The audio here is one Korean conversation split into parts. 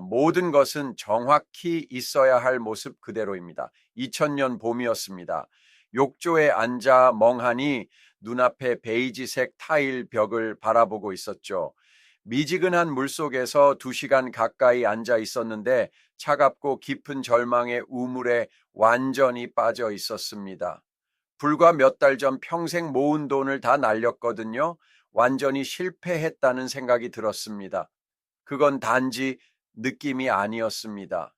모든 것은 정확히 있어야 할 모습 그대로입니다. 2000년 봄이었습니다. 욕조에 앉아 멍하니 눈앞에 베이지색 타일 벽을 바라보고 있었죠. 미지근한 물속에서 2시간 가까이 앉아 있었는데 차갑고 깊은 절망의 우물에 완전히 빠져 있었습니다. 불과 몇 달 전 평생 모은 돈을 다 날렸거든요. 완전히 실패했다는 생각이 들었습니다. 그건 단지 느낌이 아니었습니다.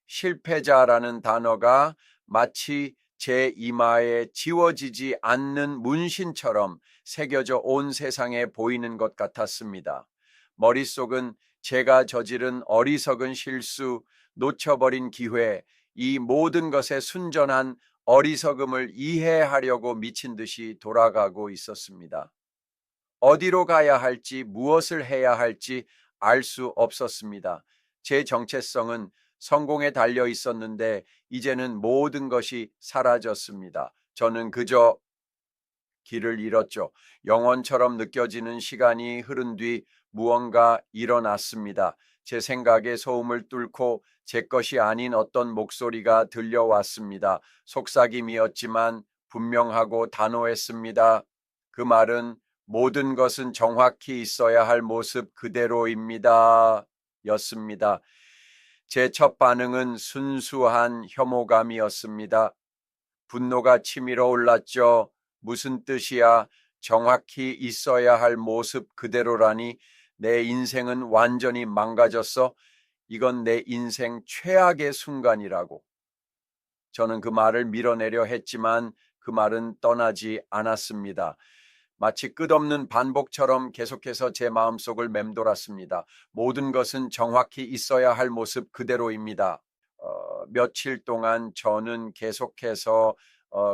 실패자라는 단어가 마치 제 이마에 지워지지 않는 문신처럼 새겨져 온 세상에 보이는 것 같았습니다. 머릿속은 제가 저지른 어리석은 실수, 놓쳐버린 기회, 이 모든 것의 순전한 어리석음을 이해하려고 미친 듯이 돌아가고 있었습니다. 어디로 가야 할지, 무엇을 해야 할지 알 수 없었습니다. 제 정체성은 성공에 달려 있었는데 이제는 모든 것이 사라졌습니다. 저는 그저 길을 잃었죠. 영원처럼 느껴지는 시간이 흐른 뒤 무언가 일어났습니다. 제 생각의 소음을 뚫고 제 것이 아닌 어떤 목소리가 들려왔습니다. 속삭임이었지만 분명하고 단호했습니다. 그 말은 모든 것은 정확히 있어야 할 모습 그대로입니다. 였습니다. 제 첫 반응은 순수한 혐오감이었습니다. 분노가 치밀어 올랐죠. 무슨 뜻이야? 정확히 있어야 할 모습 그대로라니 내 인생은 완전히 망가졌어. 이건 내 인생 최악의 순간이라고. 저는 그 말을 밀어내려 했지만 그 말은 떠나지 않았습니다. 마치 끝없는 반복처럼 계속해서 제 마음속을 맴돌았습니다. 모든 것은 정확히 있어야 할 모습 그대로입니다. 며칠 동안 저는 계속해서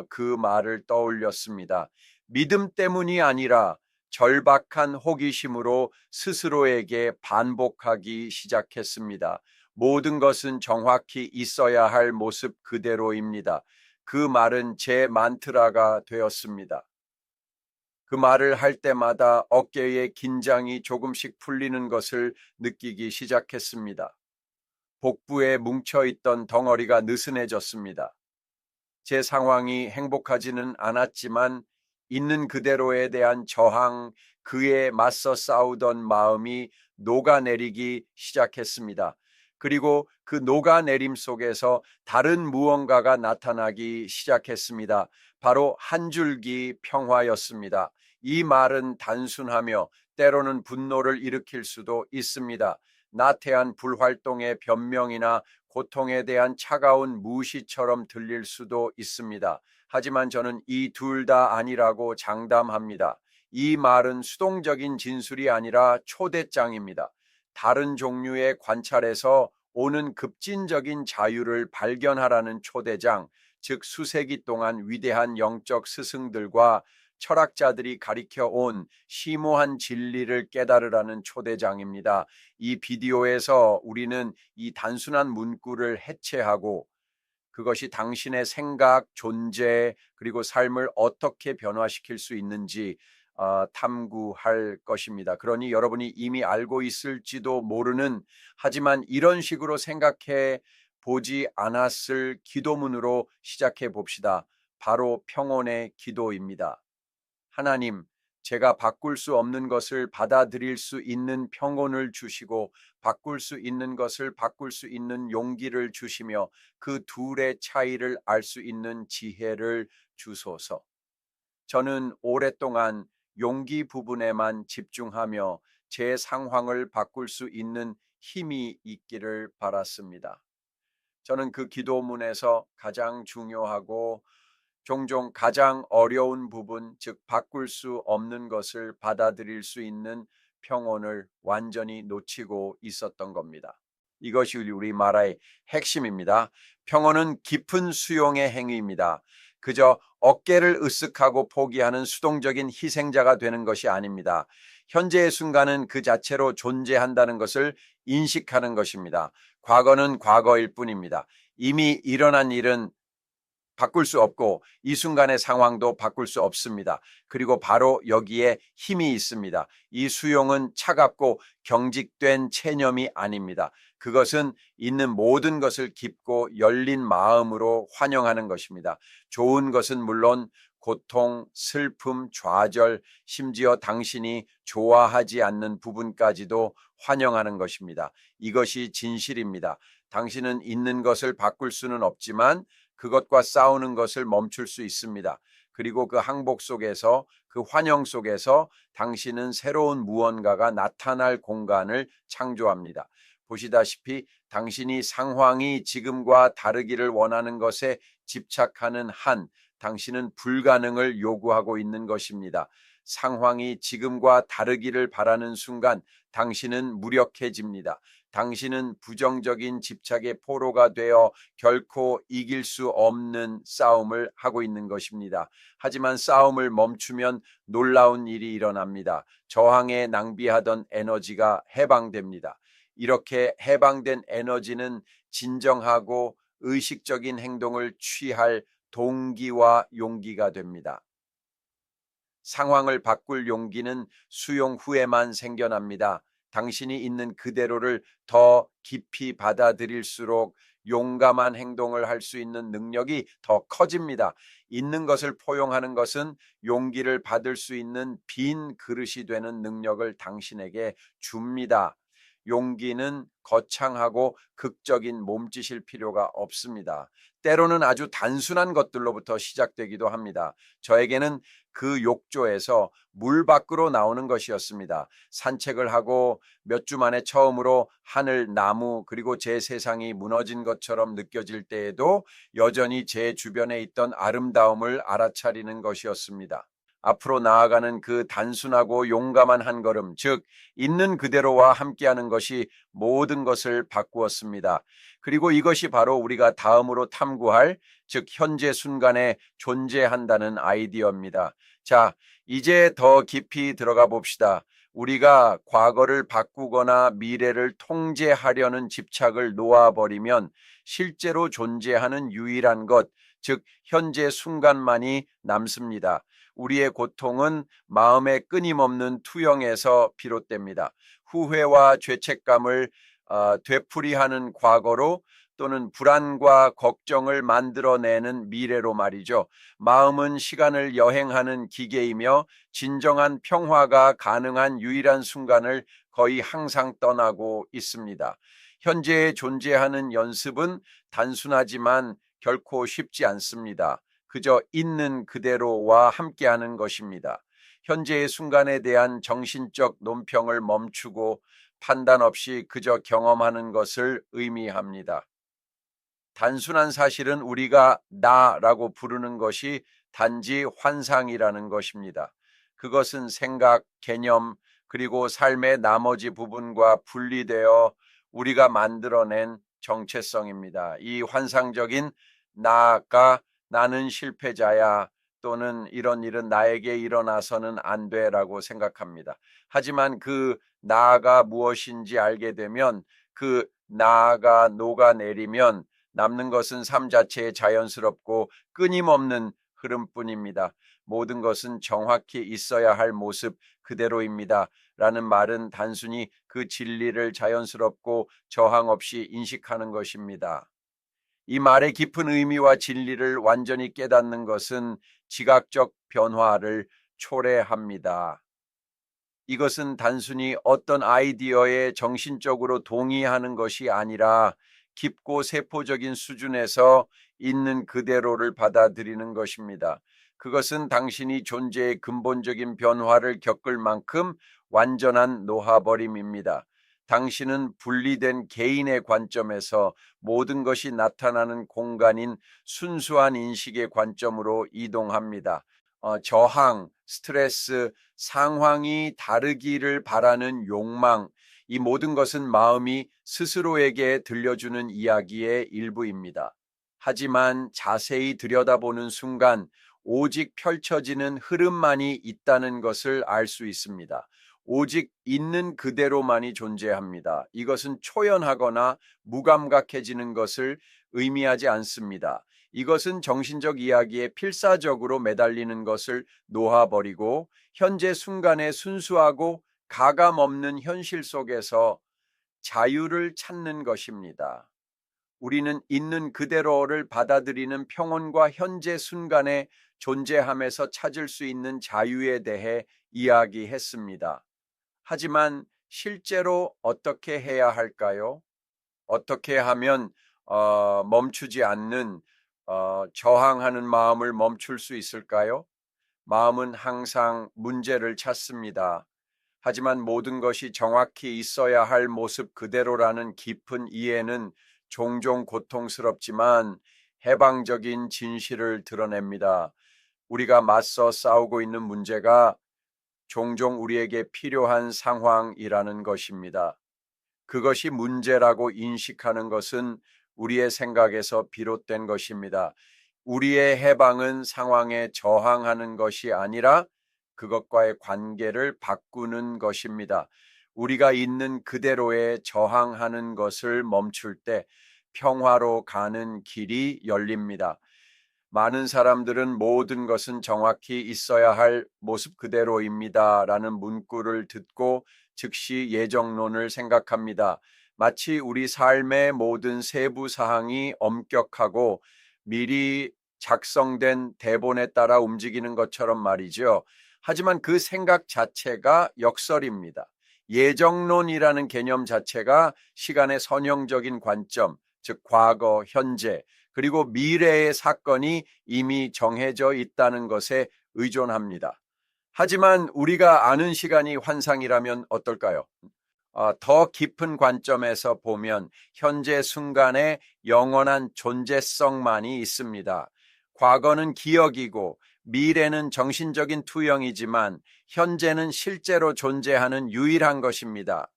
그 말을 떠올렸습니다. 믿음 때문이 아니라 절박한 호기심으로 스스로에게 반복하기 시작했습니다. 모든 것은 정확히 있어야 할 모습 그대로입니다. 그 말은 제 만트라가 되었습니다. 그 말을 할 때마다 어깨의 긴장이 조금씩 풀리는 것을 느끼기 시작했습니다. 복부에 뭉쳐있던 덩어리가 느슨해졌습니다. 제 상황이 행복하지는 않았지만 있는 그대로에 대한 저항, 그에 맞서 싸우던 마음이 녹아내리기 시작했습니다. 그리고 그 녹아내림 속에서 다른 무언가가 나타나기 시작했습니다. 바로 한 줄기 평화였습니다. 이 말은 단순하며 때로는 분노를 일으킬 수도 있습니다. 나태한 불활동의 변명이나 고통에 대한 차가운 무시처럼 들릴 수도 있습니다. 하지만 저는 이 둘 다 아니라고 장담합니다. 이 말은 수동적인 진술이 아니라 초대장입니다. 다른 종류의 관찰에서 오는 급진적인 자유를 발견하라는 초대장, 즉 수세기 동안 위대한 영적 스승들과 철학자들이 가리켜 온 심오한 진리를 깨달으라는 초대장입니다. 이 비디오에서 우리는 이 단순한 문구를 해체하고 그것이 당신의 생각, 존재, 그리고 삶을 어떻게 변화시킬 수 있는지 탐구할 것입니다. 그러니 여러분이 이미 알고 있을지도 모르는, 하지만 이런 식으로 생각해 보지 않았을 기도문으로 시작해 봅시다. 바로 평온의 기도입니다. 하나님, 제가 바꿀 수 없는 것을 받아들일 수 있는 평온을 주시고 바꿀 수 있는 것을 바꿀 수 있는 용기를 주시며 그 둘의 차이를 알 수 있는 지혜를 주소서. 저는 오랫동안 용기 부분에만 집중하며 제 상황을 바꿀 수 있는 힘이 있기를 바랐습니다. 저는 그 기도문에서 가장 중요하고 종종 가장 어려운 부분, 즉 바꿀 수 없는 것을 받아들일 수 있는 평온을 완전히 놓치고 있었던 겁니다. 이것이 우리 말의 핵심입니다. 평온은 깊은 수용의 행위입니다. 그저 어깨를 으쓱하고 포기하는 수동적인 희생자가 되는 것이 아닙니다. 현재의 순간은 그 자체로 존재한다는 것을 인식하는 것입니다. 과거는 과거일 뿐입니다. 이미 일어난 일은 바꿀 수 없고 이 순간의 상황도 바꿀 수 없습니다. 그리고 바로 여기에 힘이 있습니다. 이 수용은 차갑고 경직된 체념이 아닙니다. 그것은 있는 모든 것을 깊고 열린 마음으로 환영하는 것입니다. 좋은 것은 물론 고통, 슬픔, 좌절, 심지어 당신이 좋아하지 않는 부분까지도 환영하는 것입니다. 이것이 진실입니다. 당신은 있는 것을 바꿀 수는 없지만 그것과 싸우는 것을 멈출 수 있습니다. 그리고 그 항복 속에서, 그 환영 속에서 당신은 새로운 무언가가 나타날 공간을 창조합니다. 보시다시피 당신이 상황이 지금과 다르기를 원하는 것에 집착하는 한 당신은 불가능을 요구하고 있는 것입니다. 상황이 지금과 다르기를 바라는 순간 당신은 무력해집니다. 당신은 부정적인 집착의 포로가 되어 결코 이길 수 없는 싸움을 하고 있는 것입니다. 하지만 싸움을 멈추면 놀라운 일이 일어납니다. 저항에 낭비하던 에너지가 해방됩니다. 이렇게 해방된 에너지는 진정하고 의식적인 행동을 취할 동기와 용기가 됩니다. 상황을 바꿀 용기는 수용 후에만 생겨납니다. 당신이 있는 그대로를 더 깊이 받아들일수록 용감한 행동을 할 수 있는 능력이 더 커집니다. 있는 것을 포용하는 것은 용기를 받을 수 있는 빈 그릇이 되는 능력을 당신에게 줍니다. 용기는 거창하고 극적인 몸짓일 필요가 없습니다. 때로는 아주 단순한 것들로부터 시작되기도 합니다. 저에게는 그 욕조에서 물 밖으로 나오는 것이었습니다. 산책을 하고 몇 주 만에 처음으로 하늘, 나무, 그리고 제 세상이 무너진 것처럼 느껴질 때에도 여전히 제 주변에 있던 아름다움을 알아차리는 것이었습니다. 앞으로 나아가는 그 단순하고 용감한 한 걸음, 즉 있는 그대로와 함께하는 것이 모든 것을 바꾸었습니다. 그리고 이것이 바로 우리가 다음으로 탐구할, 즉 현재 순간에 존재한다는 아이디어입니다. 자, 이제 더 깊이 들어가 봅시다. 우리가 과거를 바꾸거나 미래를 통제하려는 집착을 놓아버리면 실제로 존재하는 유일한 것, 즉 현재 순간만이 남습니다. 우리의 고통은 마음의 끊임없는 투영에서 비롯됩니다. 후회와 죄책감을 되풀이하는 과거로 또는 불안과 걱정을 만들어내는 미래로 말이죠. 마음은 시간을 여행하는 기계이며 진정한 평화가 가능한 유일한 순간을 거의 항상 떠나고 있습니다. 현재에 존재하는 연습은 단순하지만 결코 쉽지 않습니다. 그저 있는 그대로와 함께하는 것입니다. 현재의 순간에 대한 정신적 논평을 멈추고 판단 없이 그저 경험하는 것을 의미합니다. 단순한 사실은 우리가 나라고 부르는 것이 단지 환상이라는 것입니다. 그것은 생각, 개념, 그리고 삶의 나머지 부분과 분리되어 우리가 만들어낸 정체성입니다. 이 환상적인 나가 나는 실패자야 또는 이런 일은 나에게 일어나서는 안 돼라고 생각합니다. 하지만 그 나가 무엇인지 알게 되면 그 나가 녹아내리면 남는 것은 삶 자체의 자연스럽고 끊임없는 흐름뿐입니다. 모든 것은 정확히 있어야 할 모습 그대로입니다. 라는 말은 단순히 그 진리를 자연스럽고 저항 없이 인식하는 것입니다. 이 말의 깊은 의미와 진리를 완전히 깨닫는 것은 지각적 변화를 초래합니다. 이것은 단순히 어떤 아이디어에 정신적으로 동의하는 것이 아니라 깊고 세포적인 수준에서 있는 그대로를 받아들이는 것입니다. 그것은 당신이 존재의 근본적인 변화를 겪을 만큼 완전한 놓아버림입니다. 당신은 분리된 개인의 관점에서 모든 것이 나타나는 공간인 순수한 인식의 관점으로 이동합니다. 저항, 스트레스, 상황이 다르기를 바라는 욕망, 이 모든 것은 마음이 스스로에게 들려주는 이야기의 일부입니다. 하지만 자세히 들여다보는 순간 오직 펼쳐지는 흐름만이 있다는 것을 알 수 있습니다. 오직 있는 그대로만이 존재합니다. 이것은 초연하거나 무감각해지는 것을 의미하지 않습니다. 이것은 정신적 이야기에 필사적으로 매달리는 것을 놓아버리고 현재 순간의 순수하고 가감 없는 현실 속에서 자유를 찾는 것입니다. 우리는 있는 그대로를 받아들이는 평온과 현재 순간의 존재함에서 찾을 수 있는 자유에 대해 이야기했습니다. 하지만 실제로 어떻게 해야 할까요? 어떻게 하면 멈추지 않는 저항하는 마음을 멈출 수 있을까요? 마음은 항상 문제를 찾습니다. 하지만 모든 것이 정확히 있어야 할 모습 그대로라는 깊은 이해는 종종 고통스럽지만 해방적인 진실을 드러냅니다. 우리가 맞서 싸우고 있는 문제가 종종 우리에게 필요한 상황이라는 것입니다. 그것이 문제라고 인식하는 것은 우리의 생각에서 비롯된 것입니다. 우리의 해방은 상황에 저항하는 것이 아니라 그것과의 관계를 바꾸는 것입니다. 우리가 있는 그대로에 저항하는 것을 멈출 때 평화로 가는 길이 열립니다. 많은 사람들은 모든 것은 정확히 있어야 할 모습 그대로입니다. 라는 문구를 듣고 즉시 예정론을 생각합니다. 마치 우리 삶의 모든 세부 사항이 엄격하고 미리 작성된 대본에 따라 움직이는 것처럼 말이죠. 하지만 그 생각 자체가 역설입니다. 예정론이라는 개념 자체가 시간의 선형적인 관점, 즉 과거, 현재, 그리고 미래의 사건이 이미 정해져 있다는 것에 의존합니다. 하지만 우리가 아는 시간이 환상이라면 어떨까요? 더 깊은 관점에서 보면 현재 순간에 영원한 존재성만이 있습니다. 과거는 기억이고 미래는 정신적인 투영이지만 현재는 실제로 존재하는 유일한 것입니다.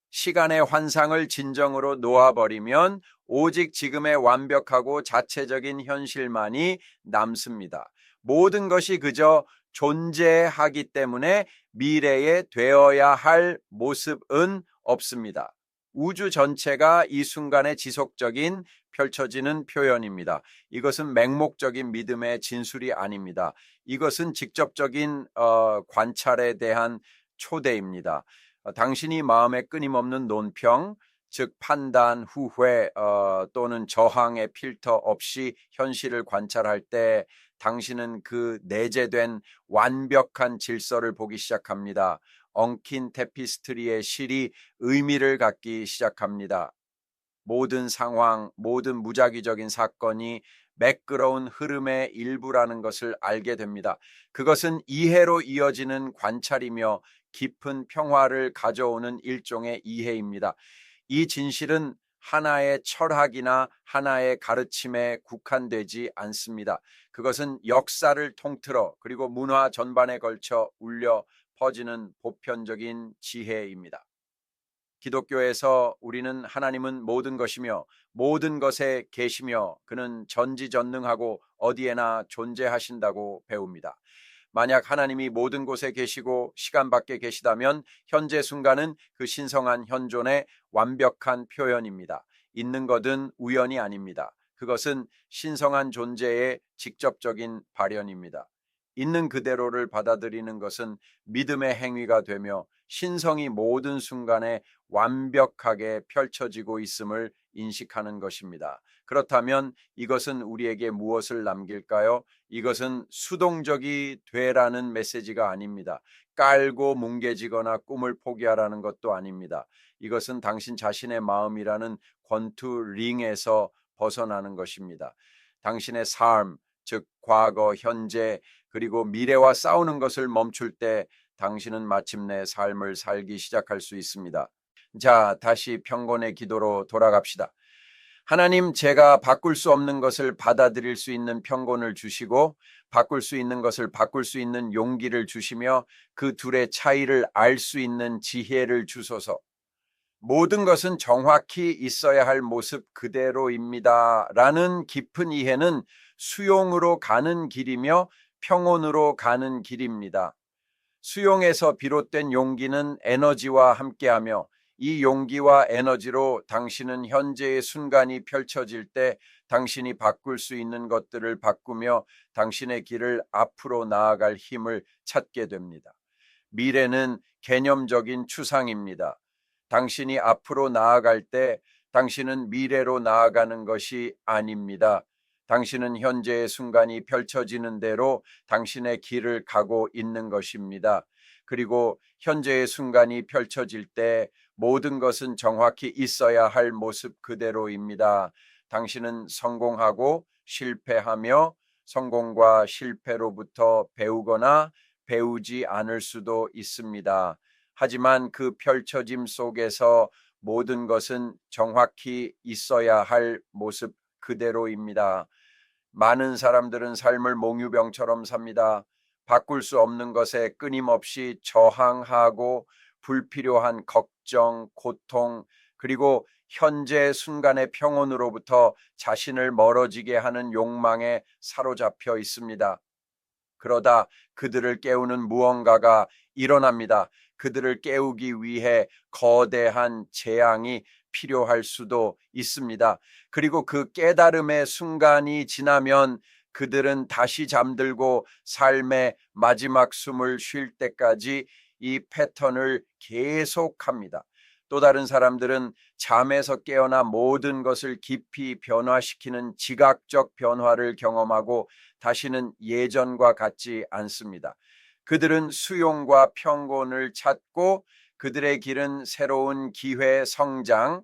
시간의 환상을 진정으로 놓아버리면 오직 지금의 완벽하고 자체적인 현실만이 남습니다. 모든 것이 그저 존재하기 때문에 미래에 되어야 할 모습은 없습니다. 우주 전체가 이 순간에 지속적인 펼쳐지는 표현입니다. 이것은 맹목적인 믿음의 진술이 아닙니다. 이것은 직접적인 관찰에 대한 초대입니다. 당신이 마음에 끊임없는 논평, 즉 판단, 후회 또는 저항의 필터 없이 현실을 관찰할 때 당신은 그 내재된 완벽한 질서를 보기 시작합니다. 엉킨 테피스트리의 실이 의미를 갖기 시작합니다. 모든 상황, 모든 무작위적인 사건이 매끄러운 흐름의 일부라는 것을 알게 됩니다. 그것은 이해로 이어지는 관찰이며 깊은 평화를 가져오는 일종의 이해입니다. 이 진실은 하나의 철학이나 하나의 가르침에 국한되지 않습니다. 그것은 역사를 통틀어 그리고 문화 전반에 걸쳐 울려 퍼지는 보편적인 지혜입니다. 기독교에서 우리는 하나님은 모든 것이며 모든 것에 계시며 그는 전지전능하고 어디에나 존재하신다고 배웁니다. 만약 하나님이 모든 곳에 계시고 시간 밖에 계시다면 현재 순간은 그 신성한 현존의 완벽한 표현입니다. 있는 것은 우연이 아닙니다. 그것은 신성한 존재의 직접적인 발현입니다. 있는 그대로를 받아들이는 것은 믿음의 행위가 되며 신성이 모든 순간에 완벽하게 펼쳐지고 있음을 인식하는 것입니다. 그렇다면 이것은 우리에게 무엇을 남길까요? 이것은 수동적이 되라는 메시지가 아닙니다. 깔고 뭉개지거나 꿈을 포기하라는 것도 아닙니다. 이것은 당신 자신의 마음이라는 권투 링에서 벗어나는 것입니다. 당신의 삶, 즉 과거, 현재, 그리고 미래와 싸우는 것을 멈출 때 당신은 마침내 삶을 살기 시작할 수 있습니다. 자, 다시 평곤의 기도로 돌아갑시다. 하나님, 제가 바꿀 수 없는 것을 받아들일 수 있는 평곤을 주시고 바꿀 수 있는 것을 바꿀 수 있는 용기를 주시며 그 둘의 차이를 알 수 있는 지혜를 주소서. 모든 것은 정확히 있어야 할 모습 그대로입니다. 라는 깊은 이해는 수용으로 가는 길이며 평온으로 가는 길입니다. 수용에서 비롯된 용기는 에너지와 함께하며 이 용기와 에너지로 당신은 현재의 순간이 펼쳐질 때 당신이 바꿀 수 있는 것들을 바꾸며 당신의 길을 앞으로 나아갈 힘을 찾게 됩니다. 미래는 개념적인 추상입니다. 당신이 앞으로 나아갈 때 당신은 미래로 나아가는 것이 아닙니다. 당신은 현재의 순간이 펼쳐지는 대로 당신의 길을 가고 있는 것입니다. 그리고 현재의 순간이 펼쳐질 때 모든 것은 정확히 있어야 할 모습 그대로입니다. 당신은 성공하고 실패하며 성공과 실패로부터 배우거나 배우지 않을 수도 있습니다. 하지만 그 펼쳐짐 속에서 모든 것은 정확히 있어야 할 모습 그대로입니다. 많은 사람들은 삶을 몽유병처럼 삽니다. 바꿀 수 없는 것에 끊임없이 저항하고 불필요한 걱정, 고통, 그리고 현재 순간의 평온으로부터 자신을 멀어지게 하는 욕망에 사로잡혀 있습니다. 그러다 그들을 깨우는 무언가가 일어납니다. 그들을 깨우기 위해 거대한 재앙이 필요할 수도 있습니다. 그리고 그 깨달음의 순간이 지나면 그들은 다시 잠들고 삶의 마지막 숨을 쉴 때까지 이 패턴을 계속합니다. 또 다른 사람들은 잠에서 깨어나 모든 것을 깊이 변화시키는 지각적 변화를 경험하고 다시는 예전과 같지 않습니다. 그들은 수용과 평온을 찾고 그들의 길은 새로운 기회, 성장,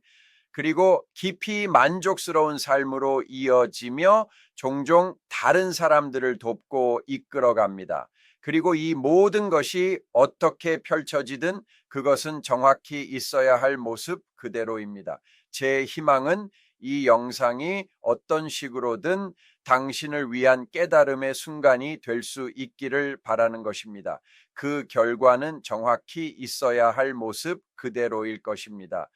그리고 깊이 만족스러운 삶으로 이어지며 종종 다른 사람들을 돕고 이끌어갑니다. 그리고 이 모든 것이 어떻게 펼쳐지든 그것은 정확히 있어야 할 모습 그대로입니다. 제 희망은 이 영상이 어떤 식으로든 당신을 위한 깨달음의 순간이 될 수 있기를 바라는 것입니다. 그 결과는 정확히 있어야 할 모습 그대로일 것입니다.